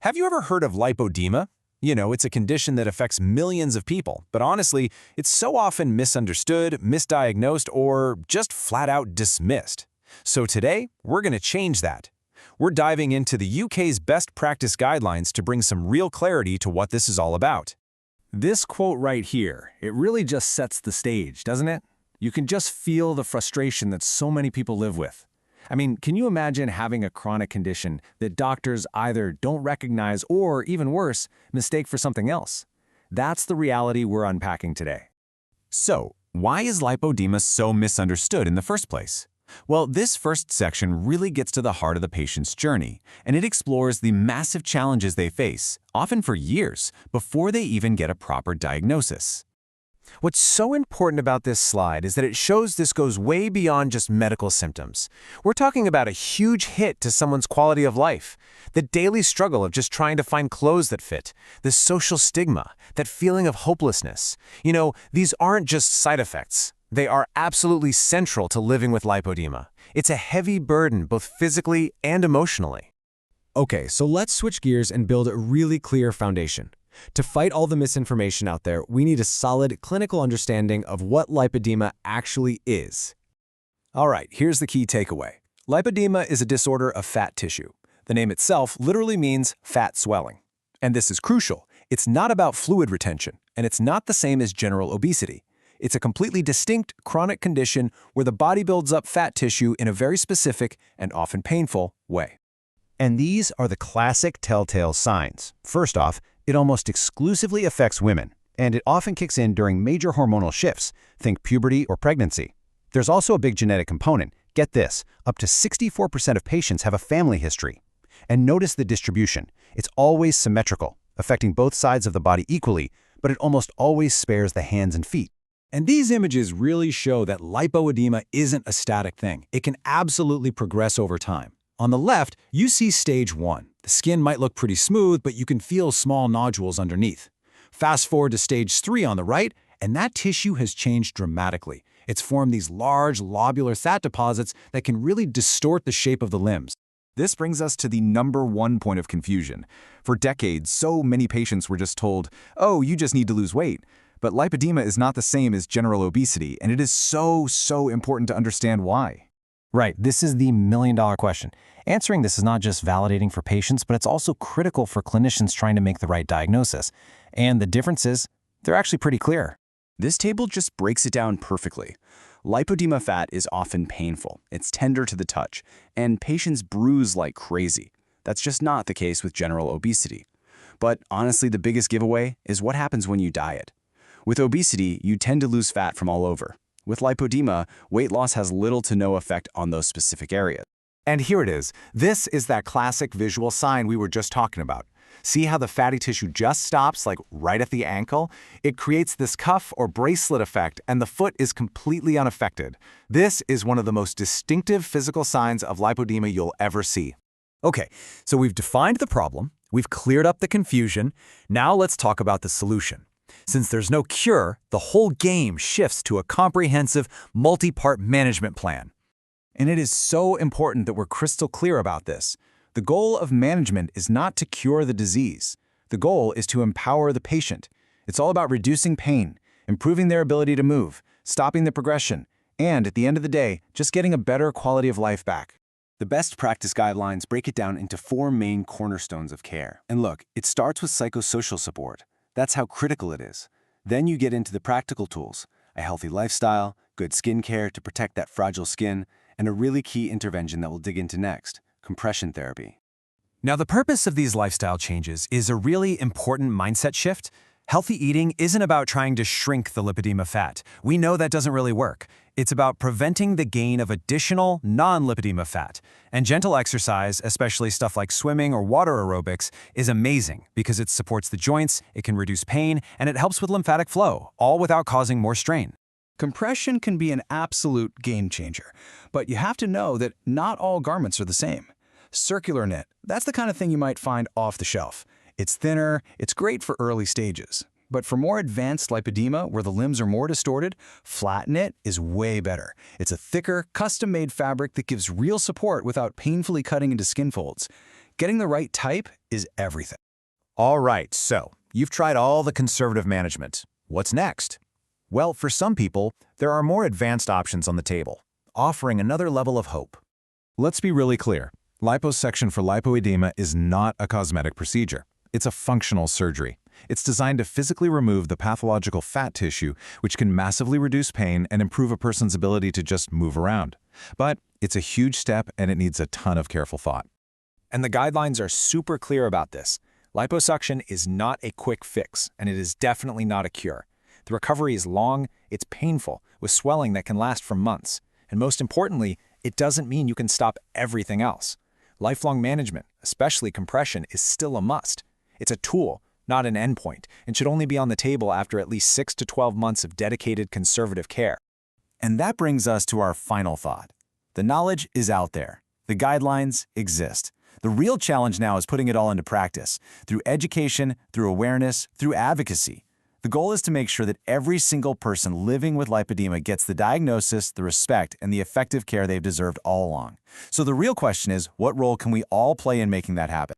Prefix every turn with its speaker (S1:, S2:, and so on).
S1: Have you ever heard of lipedema? You know, it's a condition that affects millions of people, but honestly, it's so often misunderstood, misdiagnosed, or just flat out dismissed. So today, we're going to change that. We're diving into the UK's best practice guidelines to bring some real clarity to what this is all about.
S2: This quote right here, it really just sets the stage, doesn't it? You can just feel the frustration that so many people live with. I mean, can you imagine having a chronic condition that doctors either don't recognize or, even worse, mistake for something else? That's the reality we're unpacking today.
S1: So, why is lipedema so misunderstood in the first place? Well, this first section really gets to the heart of the patient's journey, and it explores the massive challenges they face, often for years, before they even get a proper diagnosis.
S3: What's so important about this slide is that it shows this goes way beyond just medical symptoms. We're talking about a huge hit to someone's quality of life, the daily struggle of just trying to find clothes that fit, the social stigma, that feeling of hopelessness. You know, these aren't just side effects. They are absolutely central to living with lipedema. It's a heavy burden both physically and emotionally.
S4: Okay, so let's switch gears and build a really clear foundation. To fight all the misinformation out there, we need a solid clinical understanding of what lipedema actually is.
S3: All right, here's the key takeaway. Lipedema is a disorder of fat tissue. The name itself literally means fat swelling. And this is crucial. It's not about fluid retention, and it's not the same as general obesity. It's a completely distinct chronic condition where the body builds up fat tissue in a very specific and often painful way.
S5: And these are the classic telltale signs. First off, it almost exclusively affects women, and it often kicks in during major hormonal shifts, think puberty or pregnancy. There's also a big genetic component. Get this, up to 64% of patients have a family history. And notice the distribution. It's always symmetrical, affecting both sides of the body equally, but it almost always spares the hands and feet.
S2: And these images really show that lipoedema isn't a static thing. It can absolutely progress over time. On the left, you see stage 1. The skin might look pretty smooth, but you can feel small nodules underneath. Fast forward to stage 3 on the right, and that tissue has changed dramatically. It's formed these large lobular fat deposits that can really distort the shape of the limbs.
S6: This brings us to the #1 point of confusion. For decades, so many patients were just told, oh, you just need to lose weight. But lipedema is not the same as general obesity, and it is so important to understand why.
S3: Right, this is the million-dollar question. Answering this is not just validating for patients, but it's also critical for clinicians trying to make the right diagnosis. And the differences, they're actually pretty clear.
S7: This table just breaks it down perfectly. Lipoedema fat is often painful, it's tender to the touch, and patients bruise like crazy. That's just not the case with general obesity. But honestly, the biggest giveaway is what happens when you diet. With obesity, you tend to lose fat from all over. With lipedema, weight loss has little to no effect on those specific areas.
S3: And here it is. This is that classic visual sign we were just talking about. See how the fatty tissue just stops, like right at the ankle? It creates this cuff or bracelet effect, and the foot is completely unaffected. This is one of the most distinctive physical signs of lipedema you'll ever see. Okay, so we've defined the problem, we've cleared up the confusion, now let's talk about the solution. Since there's no cure, the whole game shifts to a comprehensive, multi-part management plan. And it is so important that we're crystal clear about this. The goal of management is not to cure the disease. The goal is to empower the patient. It's all about reducing pain, improving their ability to move, stopping the progression, and at the end of the day, just getting a better quality of life back.
S7: The best practice guidelines break it down into 4 main cornerstones of care. And look, it starts with psychosocial support. That's how critical it is. Then you get into the practical tools, a healthy lifestyle, good skincare to protect that fragile skin, and a really key intervention that we'll dig into next, compression therapy.
S3: Now, the purpose of these lifestyle changes is a really important mindset shift. Healthy eating isn't about trying to shrink the lipedema fat. We know that doesn't really work. It's about preventing the gain of additional non-lipedema fat. And gentle exercise, especially stuff like swimming or water aerobics, is amazing because it supports the joints, it can reduce pain, and it helps with lymphatic flow, all without causing more strain.
S8: Compression can be an absolute game changer, but you have to know that not all garments are the same. Circular knit, that's the kind of thing you might find off the shelf. It's thinner, it's great for early stages. But for more advanced lipedema, where the limbs are more distorted, flat knit is way better. It's a thicker, custom-made fabric that gives real support without painfully cutting into skin folds. Getting the right type is everything.
S5: All right, so you've tried all the conservative management. What's next? Well, for some people, there are more advanced options on the table, offering another level of hope.
S6: Let's be really clear. Liposuction for lipoedema is not a cosmetic procedure. It's a functional surgery. It's designed to physically remove the pathological fat tissue, which can massively reduce pain and improve a person's ability to just move around. But it's a huge step and it needs a ton of careful thought.
S1: And the guidelines are super clear about this. Liposuction is not a quick fix, and it is definitely not a cure. The recovery is long, it's painful, with swelling that can last for months. And most importantly, it doesn't mean you can stop everything else. Lifelong management, especially compression, is still a must. It's a tool, not an endpoint, and should only be on the table after at least 6 to 12 months of dedicated conservative care.
S3: And that brings us to our final thought. The knowledge is out there. The guidelines exist. The real challenge now is putting it all into practice, through education, through awareness, through advocacy. The goal is to make sure that every single person living with lipedema gets the diagnosis, the respect, and the effective care they've deserved all along. So the real question is, what role can we all play in making that happen?